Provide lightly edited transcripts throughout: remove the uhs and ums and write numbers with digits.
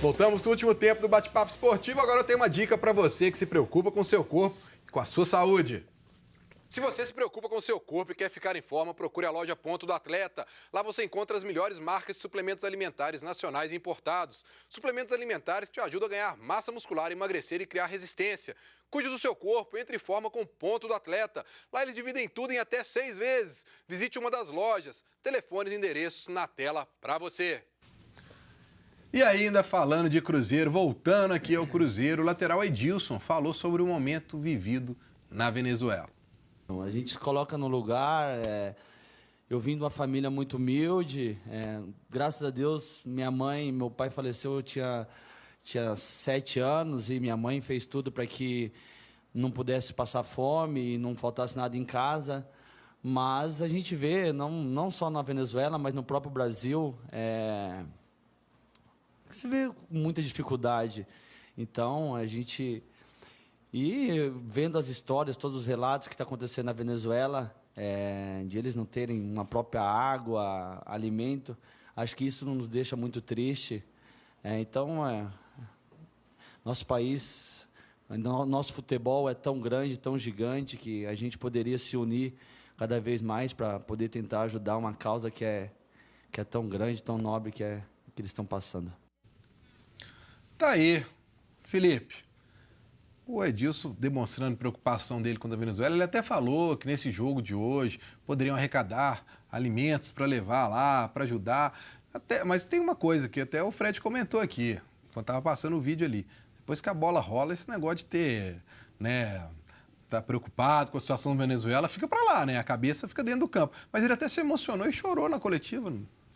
Voltamos no último tempo do Bate-Papo Esportivo. Agora eu tenho uma dica para você que se preocupa com o seu corpo e com a sua saúde. Se você se preocupa com o seu corpo e quer ficar em forma, procure a loja Ponto do Atleta. Lá você encontra as melhores marcas de suplementos alimentares nacionais e importados. Suplementos alimentares que te ajudam a ganhar massa muscular, emagrecer e criar resistência. Cuide do seu corpo, entre em forma com o Ponto do Atleta. Lá eles dividem tudo em até 6 vezes. Visite uma das lojas. Telefones e endereços na tela para você. E ainda falando de Cruzeiro, voltando aqui ao Cruzeiro, o lateral Edilson falou sobre o momento vivido na Venezuela. A gente se coloca no lugar, eu vim de uma família muito humilde, graças a Deus minha mãe, meu pai faleceu, eu tinha 7 anos e minha mãe fez tudo para que não pudesse passar fome e não faltasse nada em casa, mas a gente vê, não só na Venezuela, mas no próprio Brasil, se vê com muita dificuldade. Então a gente... E vendo as histórias, todos os relatos que está acontecendo na Venezuela, de eles não terem uma própria água, alimento, acho que isso nos deixa muito triste. Nosso país, nosso futebol é tão grande, tão gigante, que a gente poderia se unir cada vez mais para poder tentar ajudar uma causa que é tão grande, tão nobre que eles estão passando. Tá aí, Felipe. O Edilson demonstrando preocupação dele com a Venezuela, ele até falou que nesse jogo de hoje poderiam arrecadar alimentos para levar lá, para ajudar. Mas tem uma coisa que até o Fred comentou aqui, quando estava passando o vídeo ali. Depois que a bola rola, esse negócio de ter, tá preocupado com a situação da Venezuela, fica para lá, né? A cabeça fica dentro do campo. Mas ele até se emocionou e chorou na coletiva.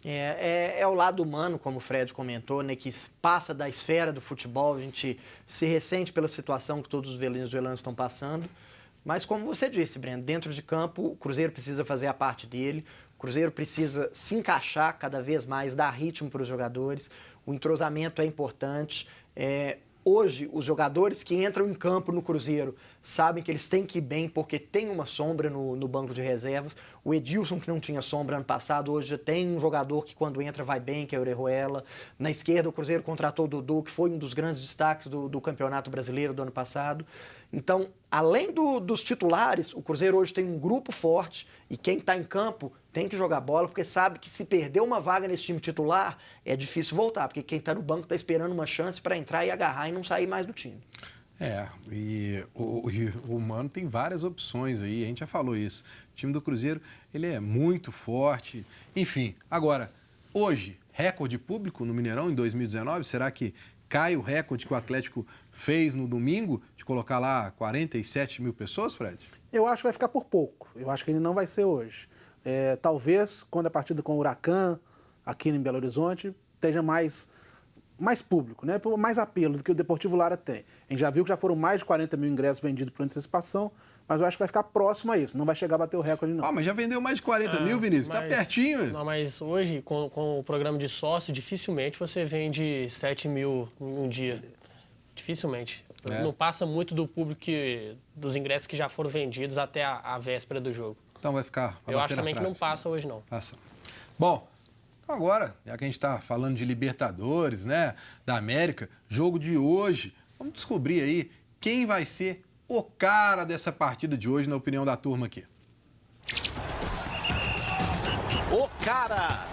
É o lado humano, como o Fred comentou, né, que passa da esfera do futebol, a gente se ressente pela situação que todos os venezuelanos estão passando. Mas como você disse, Breno, dentro de campo o Cruzeiro precisa fazer a parte dele, o Cruzeiro precisa se encaixar cada vez mais, dar ritmo para os jogadores, o entrosamento é importante. Hoje, os jogadores que entram em campo no Cruzeiro sabem que eles têm que ir bem porque tem uma sombra no banco de reservas. O Edilson, que não tinha sombra ano passado, hoje já tem um jogador que quando entra vai bem, que é o Orejuela. Na esquerda, o Cruzeiro contratou o Dudu, que foi um dos grandes destaques do Campeonato Brasileiro do ano passado. Então, além dos titulares, o Cruzeiro hoje tem um grupo forte e quem está em campo tem que jogar bola, porque sabe que se perder uma vaga nesse time titular, é difícil voltar, porque quem está no banco está esperando uma chance para entrar e agarrar e não sair mais do time. E o Mano tem várias opções aí, a gente já falou isso. O time do Cruzeiro, ele é muito forte. Enfim, agora, hoje, recorde público no Mineirão em 2019, será que cai o recorde que o Atlético fez no domingo, de colocar lá 47 mil pessoas, Fred? Eu acho que vai ficar por pouco, eu acho que ele não vai ser hoje. Talvez, quando a partida com o Huracan, aqui em Belo Horizonte, esteja mais público, né? Mais apelo do que o Deportivo Lara tem. A gente já viu que já foram mais de 40 mil ingressos vendidos por antecipação, mas eu acho que vai ficar próximo a isso. Não vai chegar a bater o recorde, não. Mas já vendeu mais de 40 mil, Vinícius. Tá pertinho. Não, mas hoje, com o programa de sócio, dificilmente você vende 7 mil em um dia. Dificilmente. Não passa muito do público, dos ingressos que já foram vendidos até a véspera do jogo. Então vai ficar... Eu acho também que não passa hoje, não. Passa. Bom, agora, já que a gente está falando de Libertadores, né, da América, jogo de hoje, vamos descobrir aí quem vai ser o cara dessa partida de hoje, na opinião da turma aqui. O cara!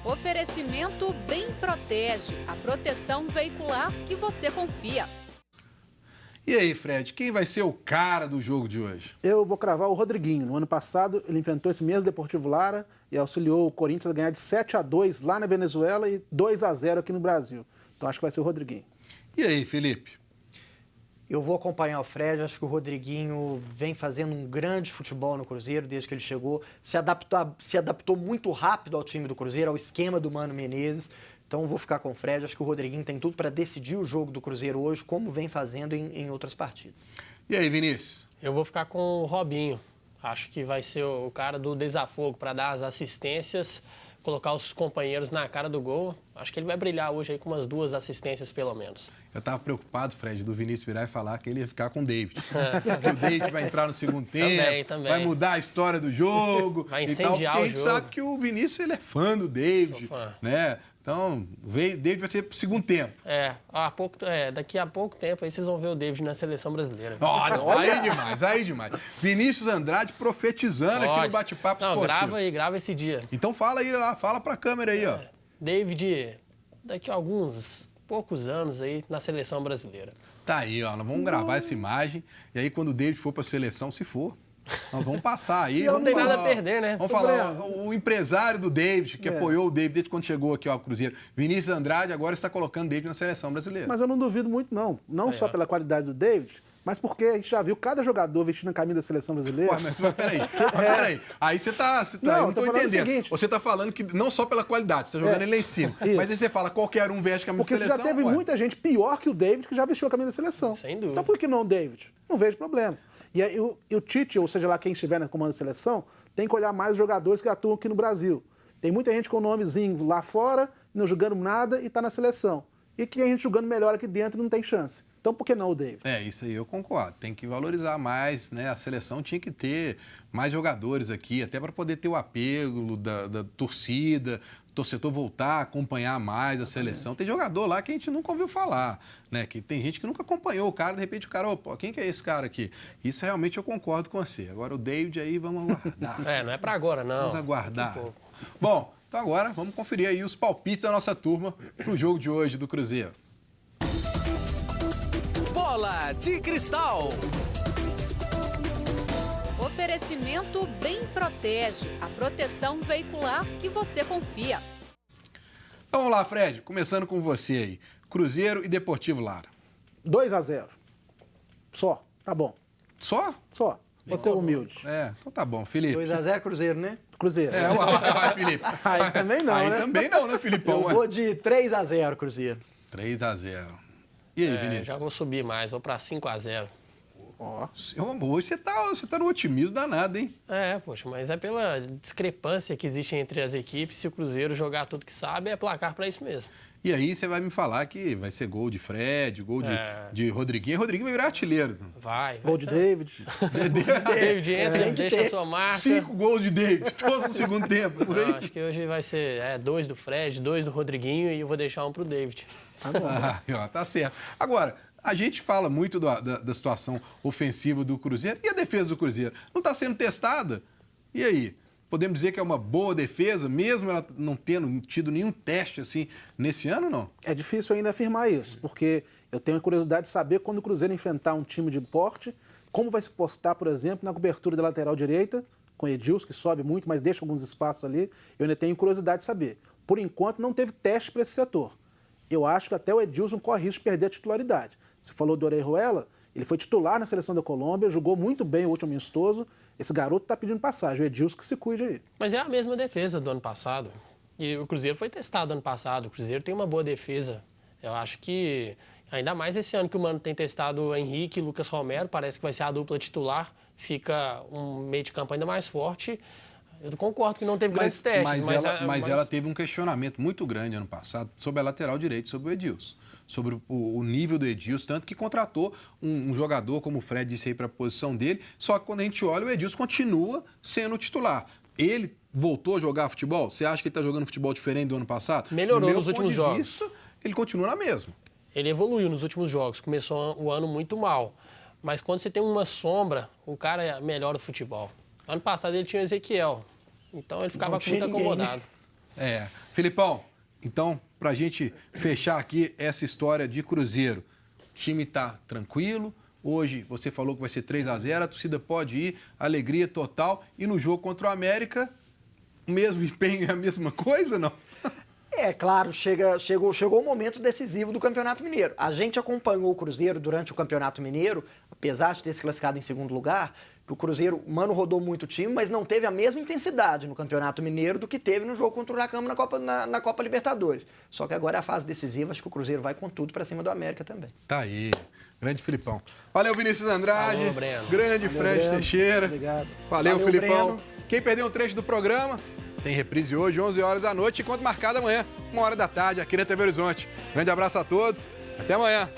Oferecimento Bem Protege, a proteção veicular que você confia. E aí, Fred, quem vai ser o cara do jogo de hoje? Eu vou cravar o Rodriguinho. No ano passado, ele enfrentou esse mesmo Deportivo Lara e auxiliou o Corinthians a ganhar de 7-2 lá na Venezuela e 2-0 aqui no Brasil. Então, acho que vai ser o Rodriguinho. E aí, Felipe? Eu vou acompanhar o Fred, acho que o Rodriguinho vem fazendo um grande futebol no Cruzeiro desde que ele chegou, se adaptou muito rápido ao time do Cruzeiro, ao esquema do Mano Menezes. Então eu vou ficar com o Fred, acho que o Rodriguinho tem tudo para decidir o jogo do Cruzeiro hoje, como vem fazendo em outras partidas. E aí, Vinícius? Eu vou ficar com o Robinho. Acho que vai ser o cara do desafogo para dar as assistências, colocar os companheiros na cara do gol. Acho que ele vai brilhar hoje aí com umas 2 assistências pelo menos. Eu estava preocupado, Fred, do Vinícius virar e falar que ele ia ficar com o David. Que o David vai entrar no segundo tempo, também. Vai mudar a história do jogo. Vai incendiar porque o a gente jogo. sabe que o Vinícius ele é fã do David, Sou fã. né? Então, o David vai ser pro segundo tempo. Daqui a pouco tempo aí vocês vão ver o David na seleção brasileira. Olha, aí demais. Vinícius Andrade profetizando aqui no Bate-Papo Esportivo. Grava esse dia. Então fala aí lá, fala pra câmera aí, ó. David, daqui a alguns poucos anos aí na seleção brasileira. Tá aí, ó, nós vamos gravar essa imagem e aí quando o David for pra seleção, se for, nós vamos passar aí. Não tem nada a perder, né? Vamos falar, o empresário do David, que apoiou o David desde quando chegou aqui ao Cruzeiro, Vinícius Andrade, agora está colocando o David na seleção brasileira. Mas eu não duvido muito, não. Não só pela qualidade do David, mas porque a gente já viu cada jogador vestindo a camisa da seleção brasileira. Pô, mas peraí. Aí você tá eu não tô entendendo. Seguinte, você tá falando que não só pela qualidade, você tá jogando ele lá em cima. Isso. Mas aí você fala, qualquer um veste a camisa porque da seleção. Porque já teve muita gente pior que o David que já vestiu a camisa da seleção. Sem dúvida. Então por que não o David? Não vejo problema. E aí, o Tite, ou seja lá quem estiver na comando da seleção, tem que olhar mais os jogadores que atuam aqui no Brasil. Tem muita gente com nomezinho lá fora, não jogando nada e está na seleção. E que a gente jogando melhor aqui dentro não tem chance. Então por que não o David? Isso aí eu concordo. Tem que valorizar mais, né? A seleção tinha que ter mais jogadores aqui, até para poder ter o apelo da torcida, o torcedor voltar a acompanhar mais a seleção. Tem jogador lá que a gente nunca ouviu falar, né? Que tem gente que nunca acompanhou o cara, de repente o cara, opa, quem que é esse cara aqui? Isso realmente eu concordo com você. Agora o David aí, vamos aguardar. Não é para agora, não. Vamos aguardar. Bom, então agora vamos conferir aí os palpites da nossa turma pro jogo de hoje do Cruzeiro. Bola de Cristal. Oferecimento Bem Protege, a proteção veicular que você confia. Então, vamos lá, Fred, começando com você aí. Cruzeiro e Deportivo Lara. 2-0. Só, tá bom. Só? Só. Vou ser humilde. Então tá bom. Felipe. 2-0 Cruzeiro, né? Cruzeiro. Felipe. Aí também não, aí né? também não, né, Filipão? Eu vou de 3-0 Cruzeiro. 3-0. E aí, Vinícius? Já vou subir mais, vou para 5-0. Hoje você tá no otimismo danado, hein? Poxa, mas é pela discrepância que existe entre as equipes. Se o Cruzeiro jogar tudo que sabe, é placar para isso mesmo. E aí você vai me falar que vai ser gol de Fred, gol de Rodriguinho. Rodriguinho vai virar artilheiro. Vai. Gol de David. David entra, deixa a sua marca. 5 gols de David, todos no segundo tempo. Por aí. Não, acho que hoje vai ser 2 do Fred, 2 do Rodriguinho e eu vou deixar um pro David. Tá bom. Tá certo. Agora, a gente fala muito da situação ofensiva do Cruzeiro e a defesa do Cruzeiro. Não está sendo testada? E aí? Podemos dizer que é uma boa defesa, mesmo ela não tendo tido nenhum teste assim nesse ano, não? É difícil ainda afirmar isso, porque eu tenho curiosidade de saber quando o Cruzeiro enfrentar um time de porte, como vai se postar, por exemplo, na cobertura da lateral direita, com Edilson, que sobe muito, mas deixa alguns espaços ali. Eu ainda tenho curiosidade de saber. Por enquanto, não teve teste para esse setor. Eu acho que até o Edilson corre risco de perder a titularidade. Você falou do Orejuela, ele foi titular na seleção da Colômbia, jogou muito bem o último amistoso. Esse garoto está pedindo passagem, o Edilson que se cuide aí. Mas é a mesma defesa do ano passado. E o Cruzeiro foi testado ano passado. O Cruzeiro tem uma boa defesa. Eu acho que, ainda mais esse ano que o Mano tem testado o Henrique e Lucas Romero, parece que vai ser a dupla titular. Fica um meio de campo ainda mais forte. Eu concordo que não teve grandes testes. Mas ela teve um questionamento muito grande ano passado sobre a lateral direita, sobre o Edilson. Sobre o nível do Edilson, tanto que contratou um jogador, como o Fred disse aí, para a posição dele. Só que quando a gente olha, o Edilson continua sendo o titular. Ele voltou a jogar futebol? Você acha que ele está jogando futebol diferente do ano passado? Melhorou nos últimos jogos. Ele continua na mesma. Ele evoluiu nos últimos jogos. Começou o ano muito mal. Mas quando você tem uma sombra, o cara melhora o futebol. Ano passado ele tinha o Ezequiel. Então ele ficava muito acomodado. Filipão, então, para a gente fechar aqui essa história de Cruzeiro, o time está tranquilo. Hoje você falou que vai ser 3-0, a torcida pode ir, alegria total. E no jogo contra o América, o mesmo empenho é a mesma coisa, não? É claro, chegou o momento decisivo do Campeonato Mineiro. A gente acompanhou o Cruzeiro durante o Campeonato Mineiro, apesar de ter se classificado em segundo lugar, que o Cruzeiro, Mano rodou muito o time, mas não teve a mesma intensidade no Campeonato Mineiro do que teve no jogo contra o Huracan na Copa Libertadores. Só que agora é a fase decisiva, acho que o Cruzeiro vai com tudo para cima do América também. Tá aí. Grande Filipão. Valeu, Vinícius Andrade. Valeu, Breno. Grande Valeu, Fred Breno. Teixeira. Obrigado. Valeu, Valeu, Filipão. Breno. Quem perdeu um trecho do programa, tem reprise hoje, 11 horas da noite, enquanto marcado amanhã, 1 hora da tarde, aqui na TV Horizonte. Grande abraço a todos. Até amanhã.